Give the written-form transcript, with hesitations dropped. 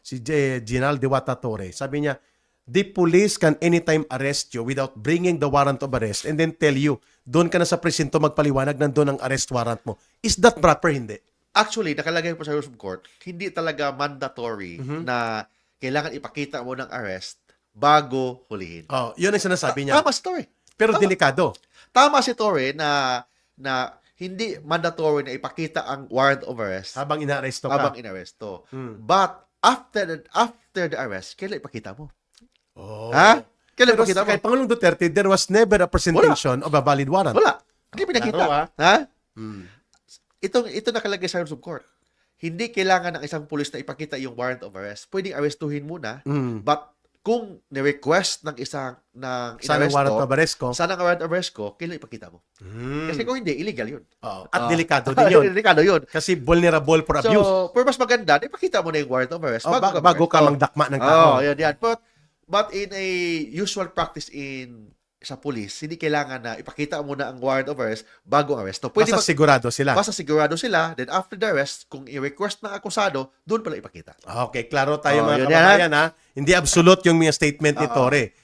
si General Diwata Torre. Sabi niya, the police can anytime arrest you without bringing the warrant of arrest and then tell you, doon ka na sa presinto magpaliwanag, nandun ang arrest warrant mo. Is that proper? Hindi. Actually, nakalagay po sa rules of court, hindi talaga mandatory Mm-hmm. na kailangan ipakita mo ng arrest bago hulihin. Oh, yun ang sinasabi niya. Tama si Torre. Pero Tama. delikado. Tama si Torre na hindi mandatory na ipakita ang warrant of arrest Habang inaaresto ka. habang inaresto. Hmm. But after the arrest, kailan ipakita mo? Oh. Ha? Kailan Pero ipakita mo? kay Pangulong Duterte, there was never a presentation of a valid warrant. Wala. Hindi pinakita. Klaro, Ha? Hmm. Ito nakalagay sa rules of court. Hindi kailangan ng isang pulis na ipakita yung warrant of arrest. Pwedeng arestuhin muna, Hmm. but kung ni-request ng isang Sana inaresto, warrant of arrest ko. sana ang warrant of arrest ko, kailan ipakita mo? Hmm. Kasi kung hindi, illegal yun. Oo. At delikado din yun. Delikado yun. Kasi vulnerable for abuse. So, pero mas maganda, ipakita mo na yung warrant of arrest Bago ka mangdakma ng tao. Oh, yan. But in a usual practice sa police, hindi kailangan na ipakita mo na ang warrant of arrest bago ang arresto. Basta sigurado sila. Basta sigurado sila, then after the arrest, kung i-request ng akusado, doon pala ipakita. Okay, klaro tayo Oh, mga yun kababayan ha. Hindi absolute yung mga statement ni Oo. Torre.